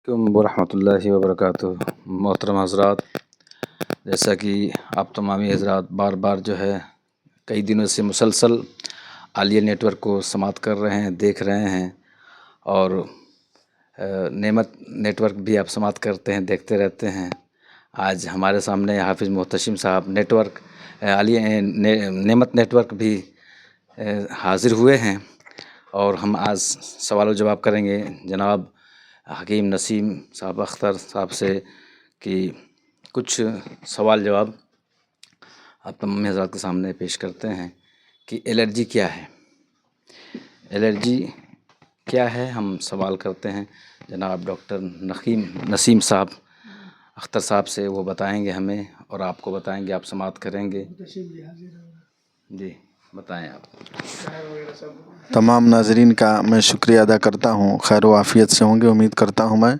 علیکم ورحمۃ اللہ وبرکاتہ۔ محترم حضرات، جیسا کہ آپ تمامی حضرات بار بار جو ہے کئی دنوں سے مسلسل عالیہ نیٹ ورک کو سماعت کر رہے ہیں، دیکھ رہے ہیں، اور نعمت نیٹ ورک بھی آپ سماعت کرتے ہیں، دیکھتے رہتے ہیں۔ آج ہمارے سامنے حافظ محتشم صاحب نیٹ ورک عالیہ نعمت نیٹ ورک بھی حاضر ہوئے ہیں، اور ہم آج سوال و جواب کریں گے جناب حکیم نسیم صاحب اختر صاحب سے کہ کچھ سوال جواب آپ تمام حضرات کے سامنے پیش کرتے ہیں کہ الرجی کیا ہے۔ الرجی کیا ہے ہم سوال کرتے ہیں جناب ڈاکٹر نسیم صاحب اختر صاحب سے، وہ بتائیں گے ہمیں اور آپ کو بتائیں گے، آپ سماعت کریں گے۔ جی بتائیں آپ۔ تمام ناظرین کا میں شکریہ ادا کرتا ہوں، خیر و عافیت سے ہوں گے امید کرتا ہوں۔ میں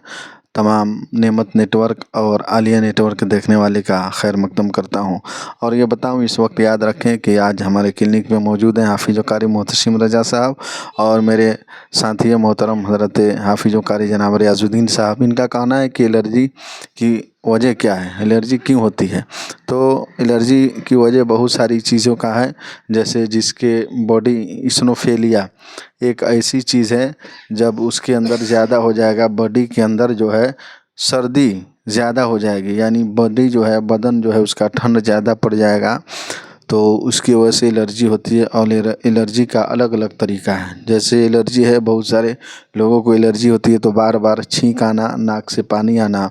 تمام نعمت نیٹ ورک اور عالیہ نیٹ ورک دیکھنے والے کا خیر مقدم کرتا ہوں، اور یہ بتاؤں اس وقت یاد رکھیں کہ آج ہمارے کلینک میں موجود ہیں حافظ و قاری محتشم رضا صاحب اور میرے ساتھی محترم حضرت حافظ و قاری جناب ریاض الدین صاحب۔ ان کا کہنا ہے کہ الرجی کی وجہ کیا ہے، الرجی کیوں ہوتی ہے؟ تو الرجی کی وجہ بہت ساری چیزوں کا ہے، جیسے جس کے باڈی اسنوفیلیا ایک ایسی چیز ہے، جب اس کے اندر زیادہ ہو جائے گا، باڈی کے اندر جو ہے سردی زیادہ ہو جائے گی، یعنی باڈی جو ہے، بدن جو ہے اس کا ٹھنڈ زیادہ پڑ جائے گا، تو اس کی وجہ سے الرجی ہوتی ہے۔ اور الرجی کا الگ الگ طریقہ ہے، جیسے الرجی ہے، بہت سارے لوگوں کو الرجی ہوتی ہے تو بار بار چھینک آنا، ناک سے پانی آنا،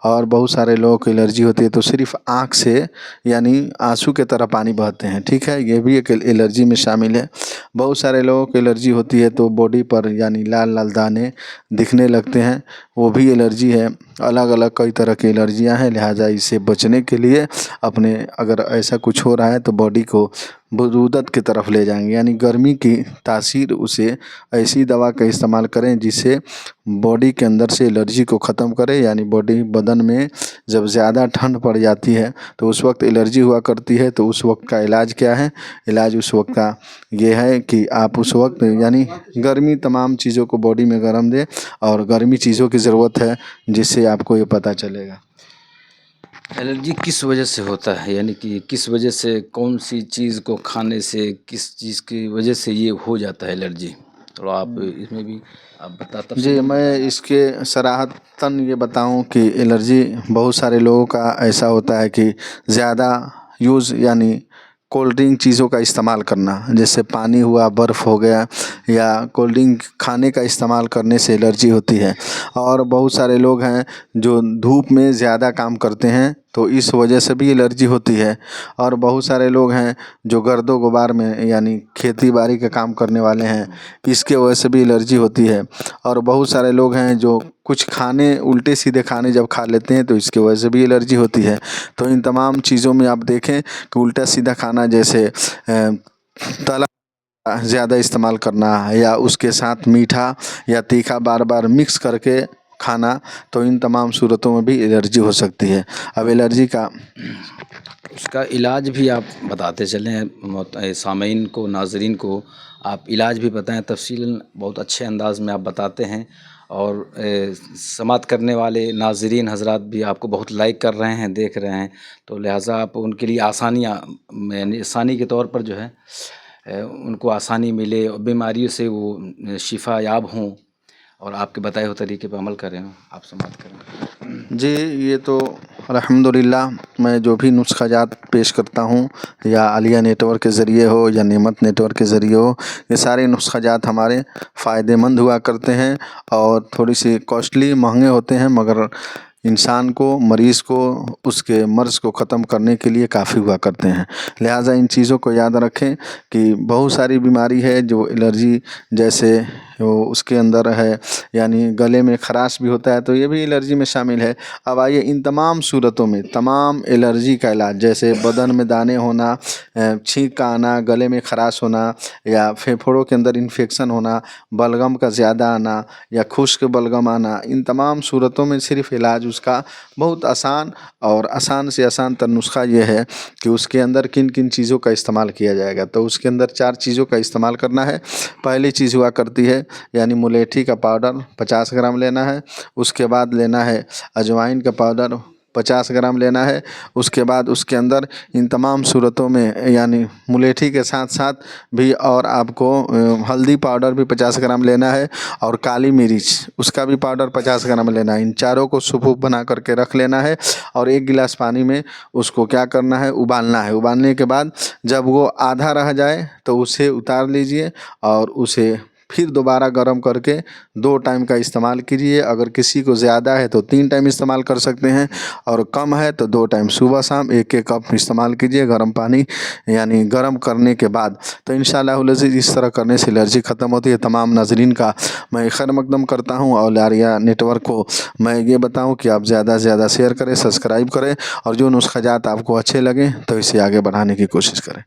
اور بہت سارے لوگوں کو الرجی ہوتی ہے تو صرف آنکھ سے یعنی آنسو کے طرح پانی بہتے ہیں، ٹھیک ہے، یہ بھی ایک الرجی میں شامل ہے۔ بہت سارے لوگوں کو الرجی ہوتی ہے تو باڈی پر یعنی لال لال دانے دکھنے لگتے ہیں، وہ بھی الرجی ہے۔ الگ الگ کئی طرح کی الرجیاں ہیں، لہٰذا اس سے بچنے کے لیے اپنے اگر ایسا کچھ ہو رہا ہے تو باڈی کو برودت کی طرف لے جائیں گے، یعنی گرمی کی تاثیر اسے ایسی دوا کا استعمال کریں جس سے باڈی کے اندر سے الرجی کو ختم کرے، یعنی باڈی بدن میں جب زیادہ ٹھنڈ پڑ جاتی ہے تو اس وقت الرجی ہوا کرتی ہے، تو اس وقت کا علاج کیا ہے؟ علاج اس وقت کا یہ ہے کہ آپ اس وقت یعنی گرمی تمام چیزوں کو باڈی میں گرم دے، اور گرمی چیزوں کی ضرورت ہے جس سے آپ کو یہ پتہ چلے گا۔ الرجی کس وجہ سے ہوتا ہے، یعنی کہ کس وجہ سے، کون سی چیز کو کھانے سے، کس چیز کی وجہ سے یہ ہو جاتا ہے الرجی؟ تھوڑا آپ اس میں بھی آپ جی، میں اس کے صراحتاً یہ بتاؤں کہ الرجی بہت سارے لوگوں کا ایسا ہوتا ہے کہ زیادہ یوز یعنی کولڈ ڈرنک چیزوں کا استعمال کرنا، جیسے پانی ہوا، برف ہو گیا، یا کولڈ ڈرنک کھانے کا استعمال کرنے سے الرجی ہوتی ہے۔ اور بہت سارے لوگ ہیں جو دھوپ میں زیادہ کام کرتے ہیں تو اس وجہ سے بھی الرجی ہوتی ہے، اور بہت سارے لوگ ہیں جو گرد و غبار میں یعنی کھیتی باڑی کا کام کرنے والے ہیں، اس کے وجہ سے بھی الرجی ہوتی ہے، اور بہت سارے لوگ ہیں جو کچھ کھانے الٹے سیدھے کھانے جب کھا لیتے ہیں تو اس کی وجہ سے بھی الرجی ہوتی ہے۔ تو ان تمام چیزوں میں آپ دیکھیں کہ الٹا سیدھا کھانا، جیسے تلا زیادہ استعمال کرنا، یا اس کے ساتھ میٹھا یا تیکھا بار بار مکس کر کے کھانا، تو ان تمام صورتوں میں بھی الرجی ہو سکتی ہے۔ اب الرجی کا اس کا علاج بھی آپ بتاتے چلیں سامعین کو، ناظرین کو آپ علاج بھی بتائیں تفصیلاً، بہت اچھے انداز میں آپ بتاتے ہیں، اور سماعت کرنے والے ناظرین حضرات بھی آپ کو بہت لائک کر رہے ہیں، دیکھ رہے ہیں، تو لہٰذا آپ ان کے لیے آسانیاں یعنی آسانی کے طور پر جو ہے ان کو آسانی ملے اور بیماریوں سے وہ شفا یاب ہوں، اور آپ کے بتائے ہوئے طریقے پہ عمل کریں، آپ سماعت کریں۔ جی، یہ تو الحمدللہ میں جو بھی نسخہ جات پیش کرتا ہوں، یا عالیہ نیٹ ورک کے ذریعے ہو یا نعمت نیٹ ورک کے ذریعے ہو، یہ سارے نسخہ جات ہمارے فائدہ مند ہوا کرتے ہیں، اور تھوڑی سی کاسٹلی مہنگے ہوتے ہیں، مگر انسان کو، مریض کو، اس کے مرض کو ختم کرنے کے لیے کافی ہوا کرتے ہیں۔ لہٰذا ان چیزوں کو یاد رکھیں کہ بہت ساری بیماری ہے جو الرجی، جیسے اس کے اندر ہے یعنی گلے میں خراش بھی ہوتا ہے تو یہ بھی الرجی میں شامل ہے۔ اب آئیے ان تمام صورتوں میں تمام الرجی کا علاج، جیسے بدن میں دانے ہونا، چھینک آنا، گلے میں خراش ہونا، یا پھیپھڑوں کے اندر انفیکشن ہونا، بلغم کا زیادہ آنا، یا خشک بلغم آنا، ان تمام صورتوں میں صرف علاج اس کا بہت آسان اور آسان سے آسان تر نسخہ یہ ہے کہ اس کے اندر کن کن چیزوں کا استعمال کیا جائے گا. تو اس کے اندر 4 چیزوں کا استعمال کرنا ہے. پہلی چیز ہوا کرتی ہے یعنی ملیٹھی کا پاؤڈر 50 گرام لینا ہے. اس کے بعد لینا ہے اجوائن کا پاؤڈر 50 گرام لینا ہے. اس کے بعد اس کے اندر ان تمام صورتوں میں یعنی ملیٹھی کے ساتھ ساتھ بھی اور آپ کو ہلدی پاؤڈر بھی 50 گرام لینا ہے اور کالی مرچ اس کا بھی پاؤڈر 50 گرام لینا ہے. ان چاروں کو صفوف بنا کر کے رکھ لینا ہے اور 1 گلاس پانی میں اس کو کیا کرنا ہے ابالنا ہے. ابالنے کے بعد جب وہ آدھا رہ جائے تو اسے اتار لیجئے اور اسے پھر دوبارہ گرم کر کے 2 ٹائم کا استعمال کیجیے. اگر کسی کو زیادہ ہے تو 3 ٹائم استعمال کر سکتے ہیں اور کم ہے تو 2 ٹائم صبح شام 1 کپ استعمال کیجیے گرم پانی یعنی گرم کرنے کے بعد. تو انشاءاللہ العزیز اس طرح کرنے سے الرجی ختم ہوتی ہے. تمام ناظرین کا میں خیر مقدم کرتا ہوں اور آلیہ نیٹ ورک کو میں یہ بتاؤں کہ آپ زیادہ سے زیادہ شیئر کریں، سبسکرائب کریں اور جو نسخہ جات آپ کو اچھے لگیں تو اسے آگے بڑھانے کی کوشش کریں.